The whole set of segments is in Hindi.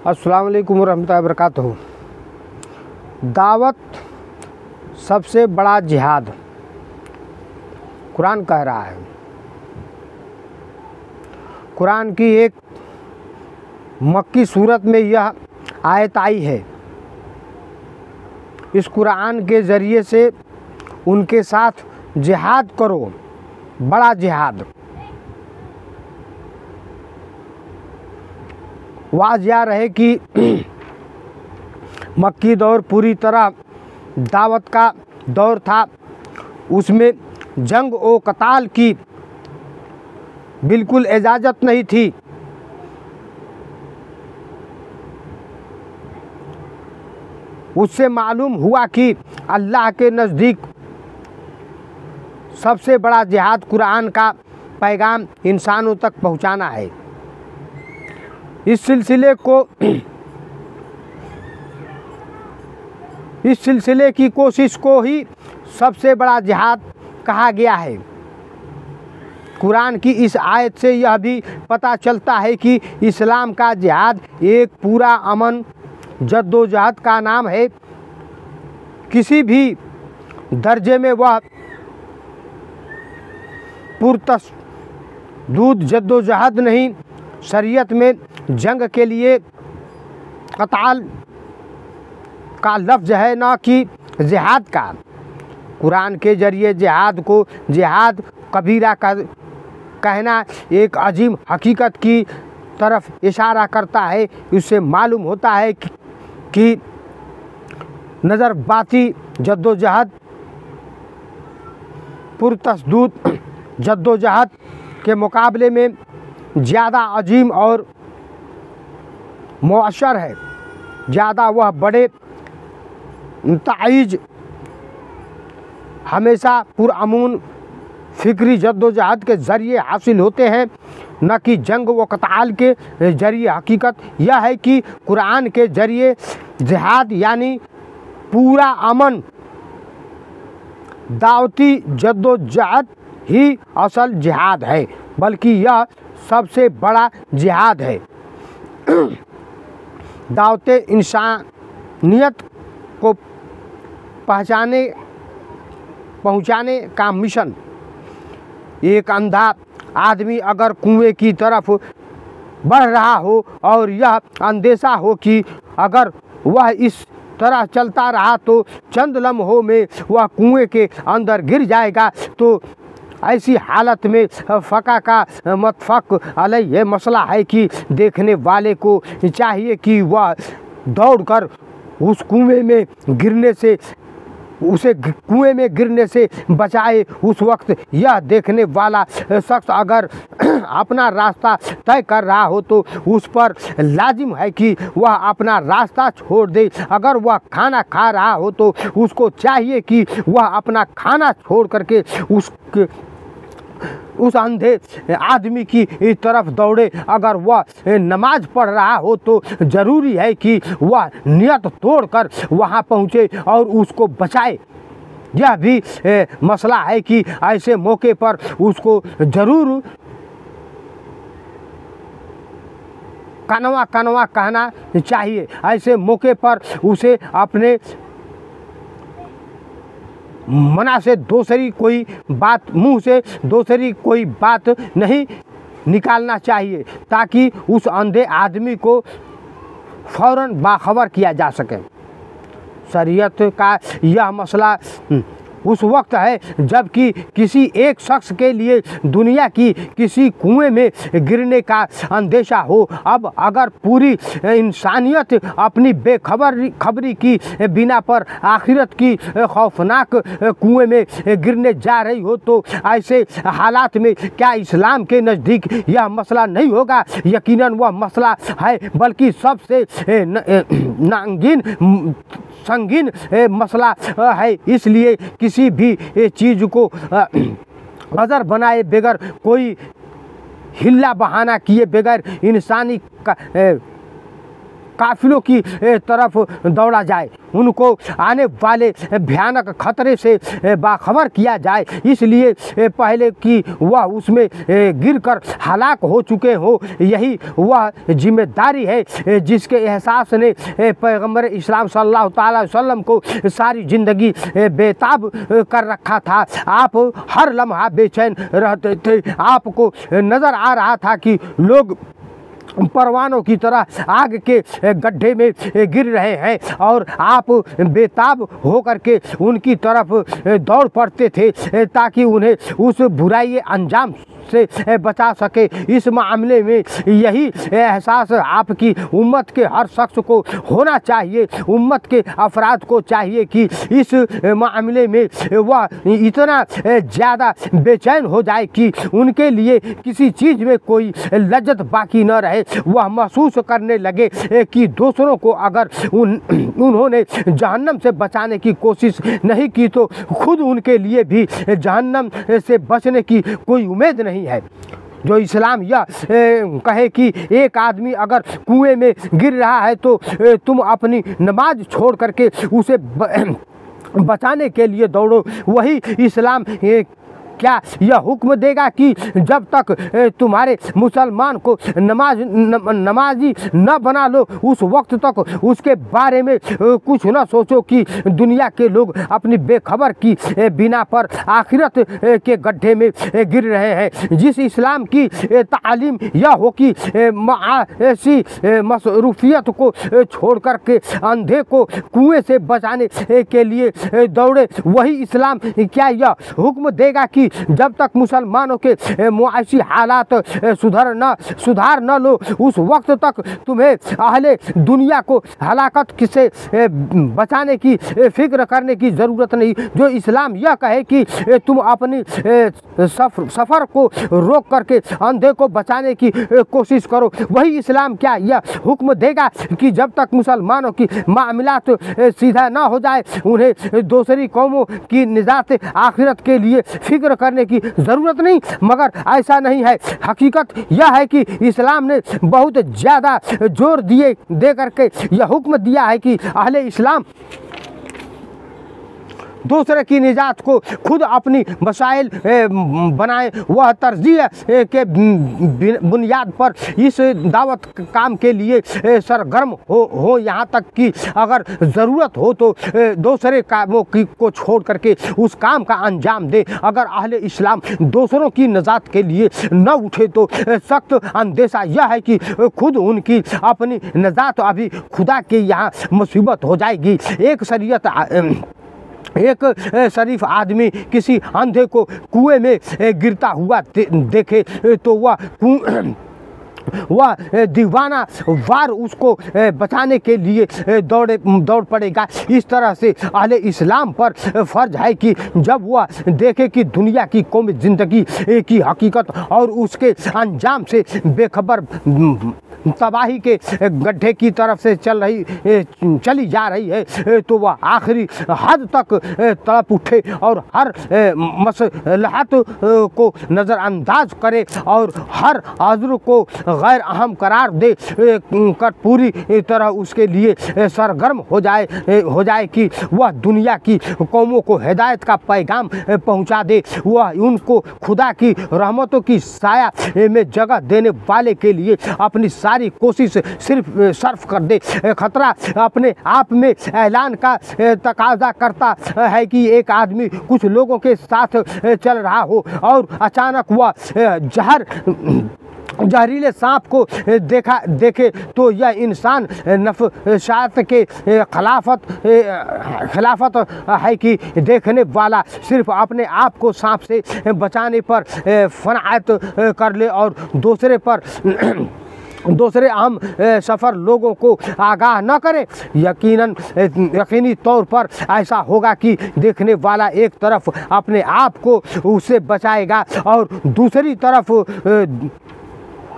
अस्सलाम वालेकुम रहमतुल्लाहि व बरकातहू। दावत सबसे बड़ा जिहाद कुरान कह रहा है। कुरान की एक मक्की सूरत में यह आयत आई है। इस कुरान के ज़रिए से उनके साथ जिहाद करो, बड़ा जिहाद। वाज यह रहे कि मक्की दौर पूरी तरह दावत का दौर था। उसमें जंग व कताल की बिल्कुल इजाज़त नहीं थी। उससे मालूम हुआ कि अल्लाह के नज़दीक सबसे बड़ा जिहाद कुरान का पैगाम इंसानों तक पहुंचाना है। इस सिलसिले की कोशिश को ही सबसे बड़ा जिहाद कहा गया है। कुरान की इस आयत से यह भी पता चलता है कि इस्लाम का जिहाद एक पूरा अमन जद्दोजहद का नाम है। किसी भी दर्जे में वह पुरतशद्दुद जद्दोजहद नहीं। शरीयत में जंग के लिए कताल का लफ्ज़ है, न कि जिहाद का। कुरान के ज़रिए जिहाद को जिहाद कबीरा का कहना एक अजीम हकीकत की तरफ इशारा करता है। इससे मालूम होता है कि नज़रबाती जद्दोजहद पुरतशद्दुद जद्दोजहद के मुकाबले में ज़्यादा अजीम और मौअशर है। ज़्यादा वह बड़े नताइज हमेशा पुरअमन फ़िक्री जद्दोजहद के ज़रिए हासिल होते हैं, न कि जंग व कताल के ज़रिए। हकीकत यह है कि कुरान के ज़रिए जिहाद यानी पूरा अमन दावती जद्दोजहद ही असल जिहाद है, बल्कि यह सबसे बड़ा जिहाद है। दावते इंसानियत को पहुँचाने का मिशन। एक अंधा आदमी अगर कुएं की तरफ बढ़ रहा हो और यह अंदेशा हो कि अगर वह इस तरह चलता रहा तो चंद लम्हों में वह कुएं के अंदर गिर जाएगा, तो ऐसी हालत में फ़का का मतफ़क़ अलैह यह मसला है कि देखने वाले को चाहिए कि वह दौड़कर उस कुएं में गिरने से बचाए। उस वक्त यह देखने वाला शख्स अगर अपना रास्ता तय कर रहा हो तो उस पर लाजिम है कि वह अपना रास्ता छोड़ दे। अगर वह खाना खा रहा हो तो उसको चाहिए कि वह अपना खाना छोड़ करके उस अंधे आदमी की तरफ दौड़े। अगर वह नमाज पढ़ रहा हो तो ज़रूरी है कि वह नियत तोड़कर वहाँ पहुँचे और उसको बचाए। यह भी मसला है कि ऐसे मौके पर उसको ज़रूर कनवा कनवा कहना चाहिए। ऐसे मौके पर उसे अपने मना से दूसरी कोई बात, मुंह से दूसरी कोई बात नहीं निकालना चाहिए, ताकि उस अंधे आदमी को फ़ौरन बाखबर किया जा सके। शरीयत का यह मसला उस वक्त है जबकि किसी एक शख्स के लिए दुनिया की किसी कुएं में गिरने का अंदेशा हो। अब अगर पूरी इंसानियत अपनी बेखबरी की बिना पर आखिरत की खौफनाक कुएं में गिरने जा रही हो तो ऐसे हालात में क्या इस्लाम के नज़दीक यह मसला नहीं होगा? यकीनन वह मसला है, बल्कि सबसे संगीन मसला है। इसलिए किसी भी चीज़ को नज़र बनाए बगैर, कोई हिल्ला बहाना किए बगैर इंसानी काफिलों की तरफ दौड़ा जाए, उनको आने वाले भयानक खतरे से बाखबर किया जाए, इसलिए पहले कि वह उसमें गिरकर हलाक हो चुके हो। यही वह जिम्मेदारी है जिसके एहसास ने पैगंबर इस्लाम सल्लल्लाहु अलैहि वसल्लम को सारी ज़िंदगी बेताब कर रखा था। आप हर लम्हा बेचैन रहते थे। आपको नज़र आ रहा था कि लोग परवानों की तरह आग के गड्ढे में गिर रहे हैं और आप बेताब होकर के उनकी तरफ दौड़ पड़ते थे ताकि उन्हें उस बुराई अंजाम से बचा सके। इस मामले में यही एहसास आपकी उम्मत के हर शख्स को होना चाहिए। उम्मत के अफराद को चाहिए कि इस मामले में वह इतना ज़्यादा बेचैन हो जाए कि उनके लिए किसी चीज़ में कोई लज्जत बाकी न रहे। वह महसूस करने लगे कि दूसरों को अगर उन्होंने जहन्नम से बचाने की कोशिश नहीं की तो खुद उनके लिए भी जहन्नम से बचने की कोई उम्मीद नहीं है। जो इस्लाम यह कहे कि एक आदमी अगर कुएं में गिर रहा है तो तुम अपनी नमाज छोड़ करके उसे बचाने के लिए दौड़ो, वही इस्लाम क्या यह हुक्म देगा कि जब तक तुम्हारे मुसलमान को नमाजी न बना लो उस वक्त तक उसके बारे में कुछ न सोचो कि दुनिया के लोग अपनी बेखबर की बिना पर आखिरत के गड्ढे में गिर रहे हैं। जिस इस्लाम की तालीम यह हो कि ऐसी मसरूफियत को छोड़ करके अंधे को कुएं से बचाने के लिए दौड़े, वही इस्लाम क्या यह हुक्म देगा कि जब तक मुसलमानों के मुआशी हालात सुधार न लो उस वक्त तक तुम्हें अहले दुनिया को हलाकत से बचाने की फिक्र करने की ज़रूरत नहीं। जो इस्लाम यह कहे कि तुम अपनी सफ़र को रोक करके अंधे को बचाने की कोशिश करो, वही इस्लाम क्या यह हुक्म देगा कि जब तक मुसलमानों की मामलात सीधा ना हो जाए उन्हें दूसरी कौमों की निजात आखिरत के लिए फिक्र करने की ज़रूरत नहीं। मगर ऐसा नहीं है। हकीकत यह है कि इस्लाम ने बहुत ज़्यादा जोर दे करके यह हुक्म दिया है कि अहले इस्लाम दूसरे की निजात को खुद अपनी मसाइल बनाएं। वह तरजीह के बुनियाद पर इस दावत काम के लिए सरगर्म हो यहाँ तक कि अगर ज़रूरत हो तो दूसरे कामों को छोड़ करके उस काम का अंजाम दे। अगर अहले इस्लाम दूसरों की निजात के लिए न उठे तो सख्त अंदेशा यह है कि खुद उनकी अपनी निजात अभी खुदा के यहाँ मुसीबत हो जाएगी। एक शरीफ आदमी किसी अंधे को कुएं में गिरता हुआ देखे तो वह दीवाना वार उसको बचाने के लिए दौड़ पड़ेगा। इस तरह से अहले इस्लाम पर फ़र्ज है कि जब वह देखे कि दुनिया की कौमी ज़िंदगी की हकीकत और उसके अंजाम से बेखबर तबाही के गड्ढे की तरफ से चली जा रही है तो वह आखिरी हद तक तड़प उठे और हर मसलहत को नज़रअंदाज करे और हर आज़र को गैर अहम करार दे कर पूरी तरह उसके लिए सरगर्म हो जाए कि वह दुनिया की कौमों को हिदायत का पैगाम पहुंचा दे। वह उनको खुदा की रहमतों की साया में जगह देने वाले के लिए अपनी सारी कोशिश सिर्फ सर्फ कर दे। खतरा अपने आप में ऐलान का तकाजा करता है कि एक आदमी कुछ लोगों के साथ चल रहा हो और अचानक वह जहरीले सांप को देखे तो यह इंसान नफसात के खिलाफत है कि देखने वाला सिर्फ अपने आप को सांप से बचाने पर फनाअत कर ले और दूसरे अहम सफ़र लोगों को आगाह न करे। यकीनी तौर पर ऐसा होगा कि देखने वाला एक तरफ अपने आप को उससे बचाएगा और दूसरी तरफ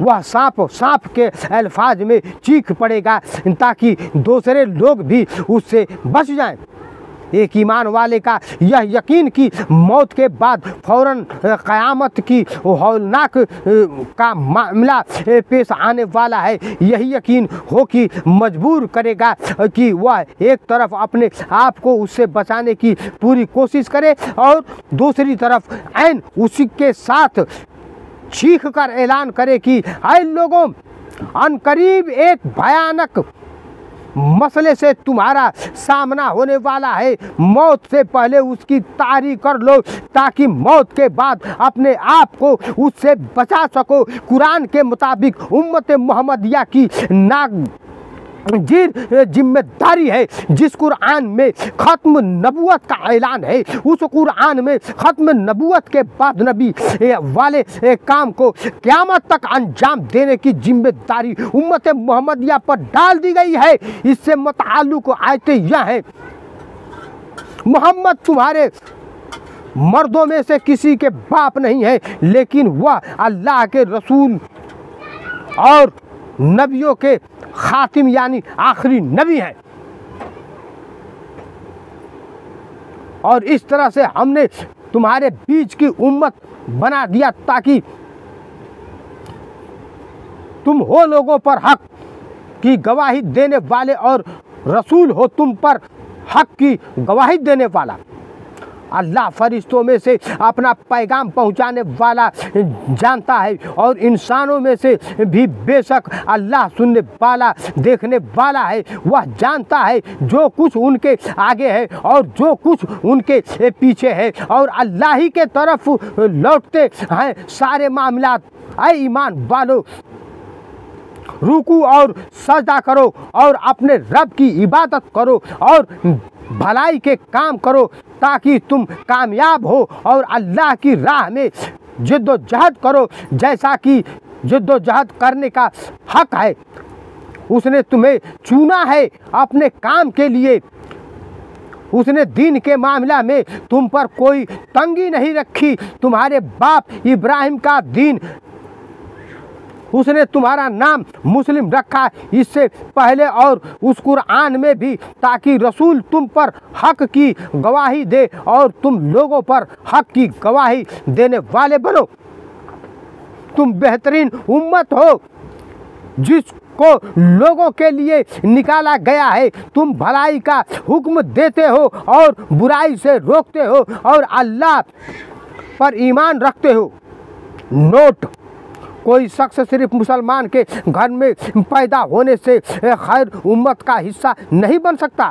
वह सांप के अल्फाज में चीख पड़ेगा ताकि दूसरे लोग भी उससे बच जाएं। एक ईमान वाले का यह यकीन कि मौत के बाद फौरन क़यामत की हौलनाक का मामला पेश आने वाला है, यही यकीन हो कि मजबूर करेगा कि वह एक तरफ अपने आप को उससे बचाने की पूरी कोशिश करे और दूसरी तरफ ऐन उसी के साथ चीख कर ऐलान करे कि ऐ लोगों, अनकरीब एक भयानक मसले से तुम्हारा सामना होने वाला है। मौत से पहले उसकी तैयारी कर लो ताकि मौत के बाद अपने आप को उससे बचा सको। कुरान के मुताबिक उम्मत मोहम्मदिया की जिम्मेदारी है। जिस कुरान में ख़त्म नबूवत का ऐलान है, उस कुरान में ख़त्म नबूवत के बाद नबी वाले काम को क़यामत तक अंजाम देने की जिम्मेदारी उम्मत मोहम्मदिया पर डाल दी गई है। इससे मुताल्लिक़ आयतें यह हैं, मोहम्मद तुम्हारे मर्दों में से किसी के बाप नहीं है, लेकिन वह अल्लाह के रसूल और नबियों के खातिम यानी आखिरी नबी है। और इस तरह से हमने तुम्हारे बीच की उम्मत बना दिया ताकि तुम हो लोगों पर हक की गवाही देने वाले और रसूल हो तुम पर हक की गवाही देने वाला। अल्लाह फरिश्तों में से अपना पैगाम पहुंचाने वाला जानता है और इंसानों में से भी बेशक अल्लाह सुनने वाला देखने वाला है। वह जानता है जो कुछ उनके आगे है और जो कुछ उनके पीछे है और अल्लाह ही के तरफ लौटते हैं सारे मामलात। ऐ ईमान वालों, रुकू और सजदा करो और अपने रब की इबादत करो और भलाई के काम करो ताकि तुम कामयाब हो और अल्लाह की राह में जिद्दोजहद करो जैसा कि जिद्दोजहद करने का हक है। उसने तुम्हें चुना है अपने काम के लिए। उसने दीन के मामला में तुम पर कोई तंगी नहीं रखी। तुम्हारे बाप इब्राहिम का दीन, उसने तुम्हारा नाम मुस्लिम रखा इससे पहले और उस कुरान में भी, ताकि रसूल तुम पर हक की गवाही दे और तुम लोगों पर हक की गवाही देने वाले बनो। तुम बेहतरीन उम्मत हो जिसको लोगों के लिए निकाला गया है। तुम भलाई का हुक्म देते हो और बुराई से रोकते हो और अल्लाह पर ईमान रखते हो। नोट: कोई शख्स सिर्फ मुसलमान के घर में पैदा होने से खैर उम्मत का हिस्सा नहीं बन सकता।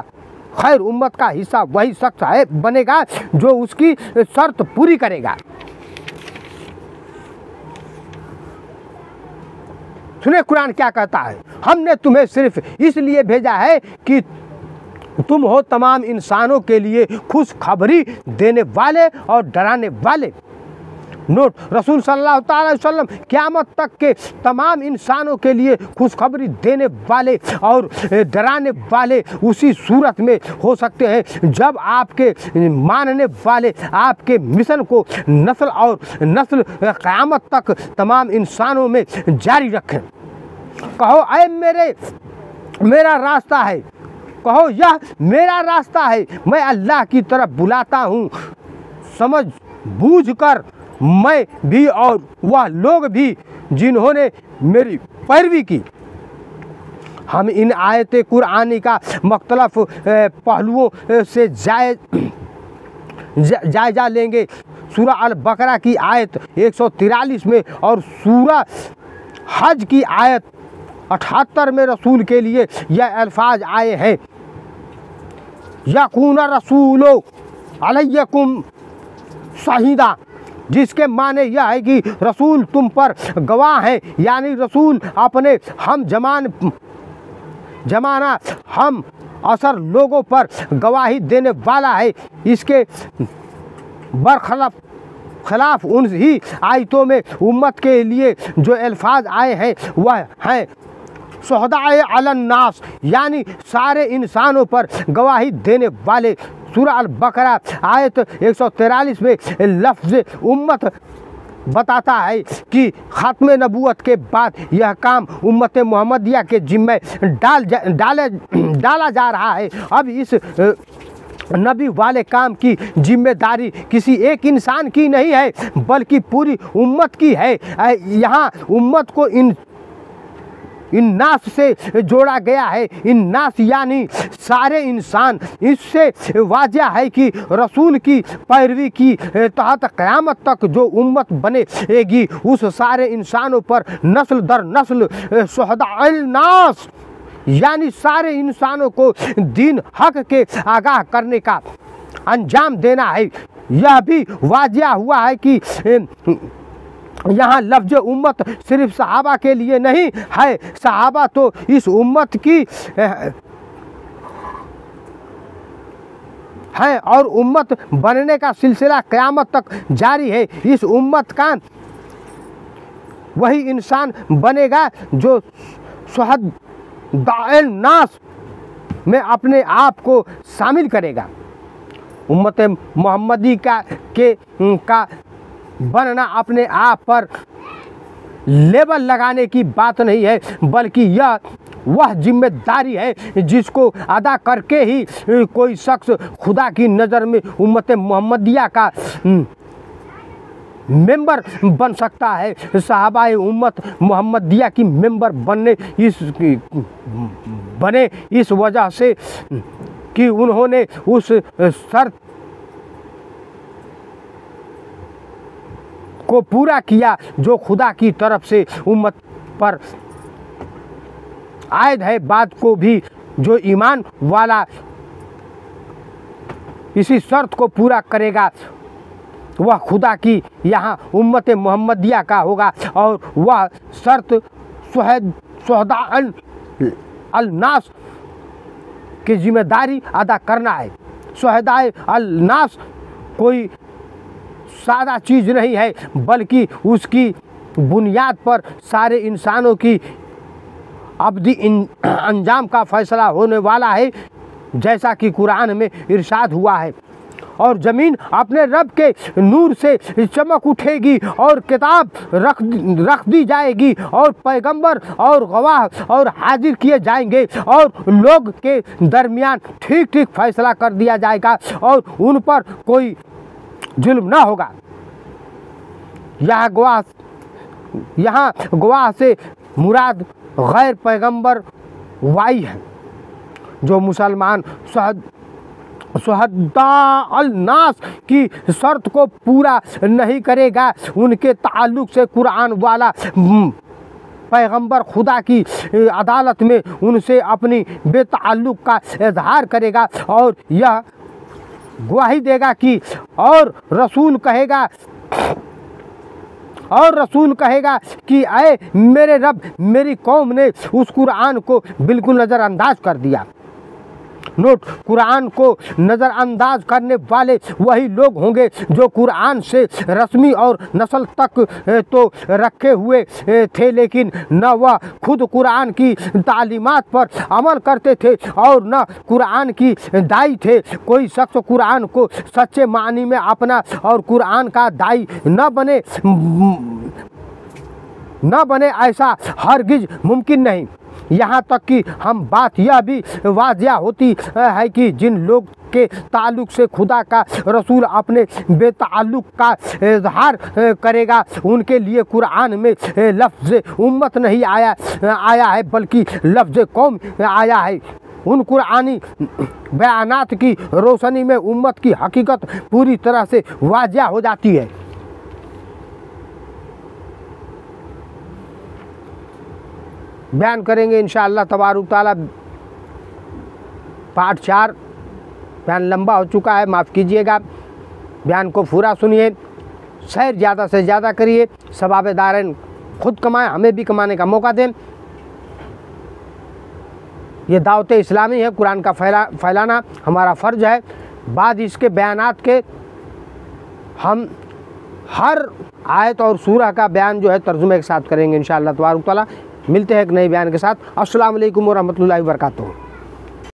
खैर उम्मत का हिस्सा वही शख्स है बनेगा जो उसकी शर्त पूरी करेगा। सुने कुरान क्या कहता है, हमने तुम्हें सिर्फ इसलिए भेजा है कि तुम हो तमाम इंसानों के लिए खुशखबरी देने वाले और डराने वाले। नोट: रसूल सल्लल्लाहु अलैहि वसल्लम क़यामत तक के तमाम इंसानों के लिए खुशखबरी देने वाले और डराने वाले उसी सूरत में हो सकते हैं जब आपके मानने वाले आपके मिशन को नस्ल और नस्ल क़यामत तक तमाम इंसानों में जारी रखें। कहो ऐ मेरा रास्ता है, कहो यह मेरा रास्ता है, मैं अल्लाह की तरफ बुलाता हूँ। समझ बूझ कर मैं भी और वह लोग भी जिन्होंने मेरी पैरवी की। हम इन आयत कुरानी का मुख्तलिफ पहलुओं से जायजा लेंगे। सूरा अल बकरा की आयत 143 में और सूरा हज की आयत 78 में रसूल के लिए यह अल्फाज आए हैं, यकून रसूलो अलैकुम शहीदा, जिसके माने यह है कि रसूल तुम पर गवाह है, यानी रसूल अपने हम जमाना हम असर लोगों पर गवाही देने वाला है। इसके खिलाफ उन ही आयतों में उम्मत के लिए जो अल्फाज आए हैं वह हैं शुहदाए अलन नास, यानी सारे इंसानों पर गवाही देने वाले। सूरा अल बकरा आयत 143 में लफ्ज़ उम्मत बताता है कि ख़त्म नबूवत के बाद यह काम उम्मत मोहम्मदिया के जिम्मे डाला जा रहा है। अब इस नबी वाले काम की जिम्मेदारी किसी एक इंसान की नहीं है, बल्कि पूरी उम्मत की है। यहाँ उम्मत को इन नास से जोड़ा गया है। इन नास यानी सारे इंसान। इससे वाजह है कि रसूल की पैरवी की तहत क़यामत तक जो उम्मत बनेगी, उस सारे इंसानों पर नस्ल दर नस्ल शुहदाए नास यानी सारे इंसानों को दीन हक के आगाह करने का अंजाम देना है। यह भी वाजिया हुआ है कि यहाँ लफ्ज़ उम्मत सिर्फ सहाबा के लिए नहीं है। सहाबा तो इस उम्मत की है और उम्मत बनने का सिलसिला क़यामत तक जारी है। इस उम्मत का वही इंसान बनेगा जो शुहदाए नास में अपने आप को शामिल करेगा। उम्मत मोहम्मदी का बनना अपने आप पर लेबल लगाने की बात नहीं है, बल्कि यह वह जिम्मेदारी है जिसको अदा करके ही कोई शख्स खुदा की नज़र में उम्मत मोहम्मदिया का मेंबर बन सकता है। सहाबाए उम्मत मोहम्मदिया की मेंबर बने इस वजह से कि उन्होंने उस शर्त को पूरा किया जो खुदा की तरफ से उम्मत पर आयद है। बात को भी जो ईमान वाला इसी शर्त को पूरा करेगा वह खुदा की यहाँ उम्मत मोहम्मदिया का होगा और वह शर्त शुहदाए नास की जिम्मेदारी अदा करना है। शुहदाए नास कोई सादा चीज़ नहीं है, बल्कि उसकी बुनियाद पर सारे इंसानों की अब्दी अंजाम का फैसला होने वाला है, जैसा कि कुरान में इरशाद हुआ है। और ज़मीन अपने रब के नूर से चमक उठेगी और किताब रख दी जाएगी और पैगंबर और गवाह और हाजिर किए जाएंगे और लोग के दरमियान ठीक ठीक फैसला कर दिया जाएगा और उन पर कोई जुल्म ना होगा। यहाँ गवाह से मुराद गैर पैगंबर वाई है। जो मुसलमान शुहदाए नास की शर्त को पूरा नहीं करेगा, उनके ताल्लुक़ से कुरान वाला पैगंबर खुदा की अदालत में उनसे अपनी बेताल्लुक़ का इजहार करेगा और यह गवाही देगा कि और रसूल कहेगा कि ऐ मेरे रब, मेरी कौम ने उस कुरान को बिल्कुल नज़रअंदाज कर दिया। नोट, कुरान को नज़रअंदाज करने वाले वही लोग होंगे जो कुरान से रस्मी और नस्ल तक तो रखे हुए थे, लेकिन न वह खुद कुरान की तालीमात पर अमल करते थे और न कुरान की दाई थे। कोई शख्स कुरान को सच्चे मानी में अपना और कुरान का दाई न बने ऐसा हरगिज मुमकिन नहीं। यहाँ तक कि हम बात यह भी वाजिया होती है कि जिन लोग के ताल्लुक़ से खुदा का रसूल अपने बेताल्लुक़ का इजहार करेगा, उनके लिए कुरान में लफ्ज़ उम्मत नहीं आया है, बल्कि लफ्ज़ कौम आया है। उन कुरानी बयानात की रोशनी में उम्मत की हकीकत पूरी तरह से वाजिया हो जाती है। बयान करेंगे इंशाअल्लाह तबारुक ताला पार्ट 4। बयान लंबा हो चुका है, माफ़ कीजिएगा। बयान को पूरा सुनिए, शेयर ज़्यादा से ज़्यादा करिए, सवाबेदारन खुद कमाएं, हमें भी कमाने का मौका दें। ये दावत इस्लामी है, कुरान का फैलाना हमारा फ़र्ज है। बाद इसके बयानात के हम हर आयत और सूरह का बयान जो है तर्जुमे के साथ करेंगे इंशाअल्लाह तबारुक ताला। मिलते हैं एक नए बयान के साथ। अस्सलाम वालेकुम व रहमतुल्लाहि व बरकातुहू।